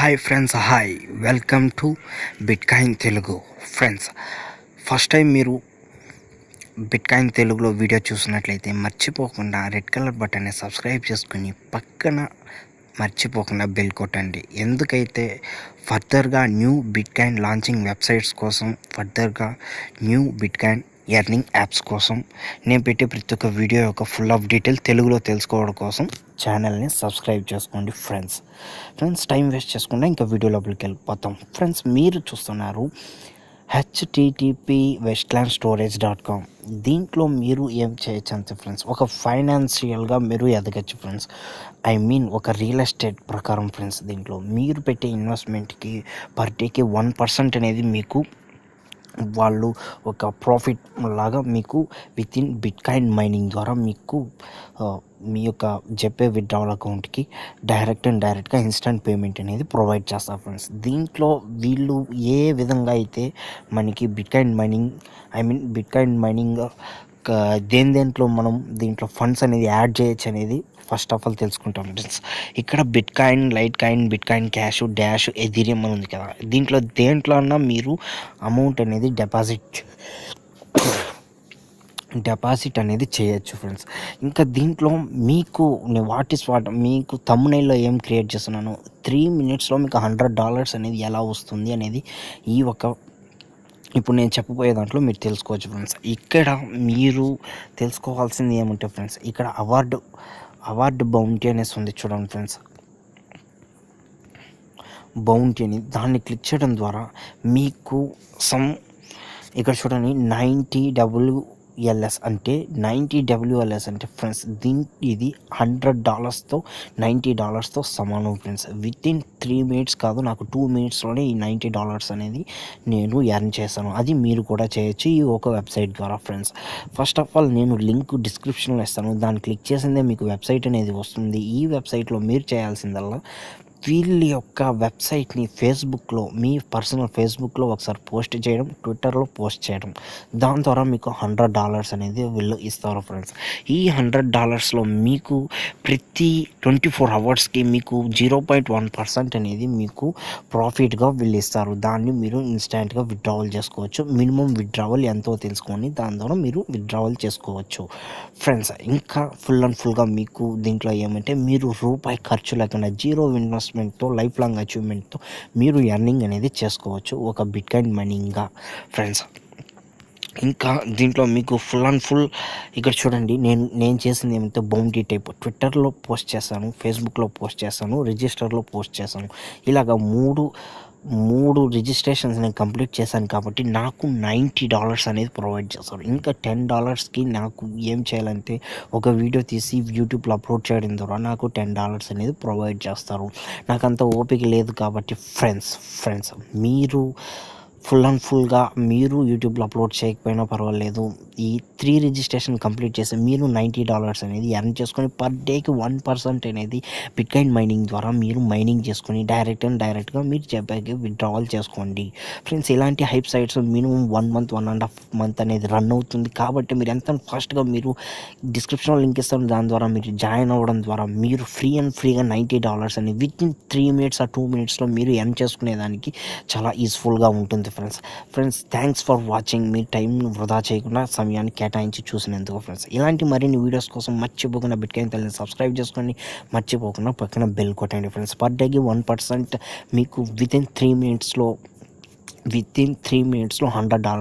Hi friends, hi, welcome to bitcoin Telugu. Friends, first time మీరు bitcoin తెలుగులో video చూసినట్లయితే మర్చిపోకుండా రెడ్ కలర్ బటన్ని సబ్స్క్రైబ్ చేసుకుని పక్కన మర్చిపోకుండా బెల్ కొట్టండి. ఎందుకైతే ఫర్దర్గా న్యూ బిట్కాయిన్ లాంచింగ్ వెబ్సైట్స్ కోసం, ఫర్దర్గా న్యూ బిట్కాయిన్ ఎర్నింగ్ యాప్స్ కోసం నేను పెట్టే ప్రతి ఒక్క వీడియో యొక్క ఫుల్ ఆఫ్ డీటెయిల్ తెలుగులో తెలుసుకోవడం కోసం ఛానల్ని సబ్స్క్రైబ్ చేసుకోండి. ఫ్రెండ్స్ టైం వేస్ట్ చేసుకుండా ఇంకా వీడియో లోపలికి వెళ్ళిపోతాం. ఫ్రెండ్స్, మీరు చూస్తున్నారు http westlandstorage.com. దీంట్లో మీరు ఏం చేయొచ్చు అంటే ఫ్రెండ్స్, ఒక ఫైనాన్షియల్గా మీరు ఎదగచ్చు ఫ్రెండ్స్. ఒక రియల్ ఎస్టేట్ ప్రకారం ఫ్రెండ్స్, దీంట్లో మీరు పెట్టే ఇన్వెస్ట్మెంట్కి పర్ డేకి 1% అనేది మీకు వాళ్ళు ఒక ప్రాఫిట్ లాగా మీకు విత్ ఇన్ బిట్కాయిన్ మైనింగ్ ద్వారా మీకు మీ యొక్క జెపే విత్డ్రావల్ అకౌంట్కి డైరెక్ట్గా ఇన్స్టెంట్ పేమెంట్ అనేది ప్రొవైడ్ చేస్తారు ఫ్రెండ్స్. దీంట్లో వీళ్ళు ఏ విధంగా అయితే మనకి బిట్కాయిన్ మైనింగ్ దేంట్లో మనం దీంట్లో ఫండ్స్ అనేది యాడ్ చేయొచ్చు అనేది ఫస్ట్ ఆఫ్ ఆల్ తెలుసుకుంటాం ఫ్రెండ్స్. ఇక్కడ bitcoin, light coin, bitcoin cash, dash, Ethereum అని ఉంది కదా, దేంట్లో అన్నా మీరు అమౌంట్ అనేది డిపాజిట్ అనేది చేయొచ్చు ఫ్రెండ్స్. ఇంకా దీంట్లో మీకు మీకు థంబ్నెయిల్లో ఏం క్రియేట్ చేస్తున్నాను, 3 minutesలో మీకు $100 అనేది ఎలా వస్తుంది అనేది ఇప్పుడు నేను చెప్పబోయే దాంట్లో మీరు తెలుసుకోవచ్చు ఫ్రెండ్స్. ఇక్కడ మీరు తెలుసుకోవాల్సింది ఏమంటే ఫ్రెండ్స్, ఇక్కడ అవార్డు బౌంటీ అనేసి ఉంది చూడండి ఫ్రెండ్స్. బౌంటీ అని దాన్ని క్లిక్ చేయడం ద్వారా మీకు ఇక్కడ చూడండి 90 WLS అంటే ఫ్రెండ్స్, ఇది $100తో $90తో సమానం ఫ్రెండ్స్. విత్ ఇన్ 3 minutes కాదు, నాకు 2 minutesలోనే ఈ $90 అనేది నేను ఎర్న్ చేశాను. అది మీరు కూడా చేయొచ్చు ఈ ఒక వెబ్సైట్ ద్వారా ఫ్రెండ్స్. ఫస్ట్ ఆఫ్ ఆల్ నేను లింక్ డిస్క్రిప్షన్లో ఇస్తాను, దాన్ని క్లిక్ చేసిందే మీకు వెబ్సైట్ అనేది వస్తుంది. ఈ వెబ్సైట్లో మీరు చేయాల్సిందల్లా వీళ్ళ యొక్క వెబ్సైట్ని ఫేస్బుక్లో, మీ పర్సనల్ ఫేస్బుక్లో ఒకసారి పోస్ట్ చేయడం, ట్విట్టర్లో పోస్ట్ చేయడం, దాని ద్వారా మీకు $100 అనేది వీళ్ళు ఇస్తారు ఫ్రెండ్స్. ఈ $100లో మీకు ప్రతి 24 hours మీకు 0.1% అనేది మీకు ప్రాఫిట్గా వీళ్ళు ఇస్తారు. దాన్ని మీరు ఇన్స్టెంట్గా విత్డ్రావల్ చేసుకోవచ్చు. మినిమం విత్డ్రావల్ ఎంతో తెలుసుకొని దాని ద్వారా మీరు విత్డ్రావల్ చేసుకోవచ్చు ఫ్రెండ్స్. ఇంకా ఫుల్గా మీకు దీంట్లో ఏమంటే మీరు రూపాయి ఖర్చు లేకుండా జీరో ఇన్వెస్ట్మెంట్తో, లైఫ్ లాంగ్ అచీవ్మెంట్తో మీరు ఎర్నింగ్ అనేది చేసుకోవచ్చు ఒక బిట్కాయిన్ మైనింగ్గా ఫ్రెండ్స్. ఇంకా దీంట్లో మీకు ఫుల్ ఇక్కడ చూడండి, నేను చేసింది ఏమంటే బౌంటీ టైప్ ట్విట్టర్లో పోస్ట్ చేశాను, ఫేస్బుక్లో పోస్ట్ చేశాను, రిజిస్టర్లో పోస్ట్ చేశాను. ఇలాగ మూడు రిజిస్ట్రేషన్స్ నేను కంప్లీట్ చేశాను కాబట్టి నాకు $90 అనేది ప్రొవైడ్ చేస్తారు. ఇంకా $10కి నాకు ఏం చేయాలంటే ఒక వీడియో తీసి యూట్యూబ్లో అప్లోడ్ చేయడం ద్వారా నాకు $10 అనేది ప్రొవైడ్ చేస్తారు. నాకు అంత ఓపిక లేదు కాబట్టి ఫ్రెండ్స్ మీరు ఫుల్గా మీరు యూట్యూబ్లో అప్లోడ్ చేయకపోయినా పర్వాలేదు, ఈ 3 రిజిస్ట్రేషన్ కంప్లీట్ చేసి మీరు $90 అనేది ఎర్న్ చేసుకొని పర్ డేకి 1% అనేది బిట్కాయిన్ మైనింగ్ ద్వారా మీరు మైనింగ్ చేసుకొని డైరెక్ట్గా మీరు చెప్పాకి విత్డ్రావల్ చేసుకోండి ఫ్రెండ్స్. ఇలాంటి hype sites minimum 1 month, 1.5 month అనేది రన్ అవుతుంది కాబట్టి మీరు ఎంత ఫాస్ట్గా మీరు డిస్క్రిప్షన్లో లింక్ ఇస్తాను, దాని ద్వారా మీరు జాయిన్ అవ్వడం ద్వారా మీరు ఫ్రీగా $90 అని విత్ ఇన్ 3 minutes or 2 minutesలో మీరు ఎర్న్ చేసుకునేదానికి చాలా యూస్ఫుల్గా ఉంటుంది ఫ్రెండ్స్. Thanks for watching. మీ టైంను వృధా చేయకుండా సమయాన్ని కేటాయించి చూసినందుకు ఫ్రెండ్స్. ఇలాంటి మరిన్ని వీడియోస్ కోసం మర్చిపోకుండా బిట్కాయిన్ తల్లిని సబ్స్క్రైబ్ చేసుకొని మర్చిపోకుండా పక్కన బెల్ కొట్టండి ఫ్రెండ్స్. పర్ డేకి 1% మీకు విత్ ఇన్ 3 minutesలో $100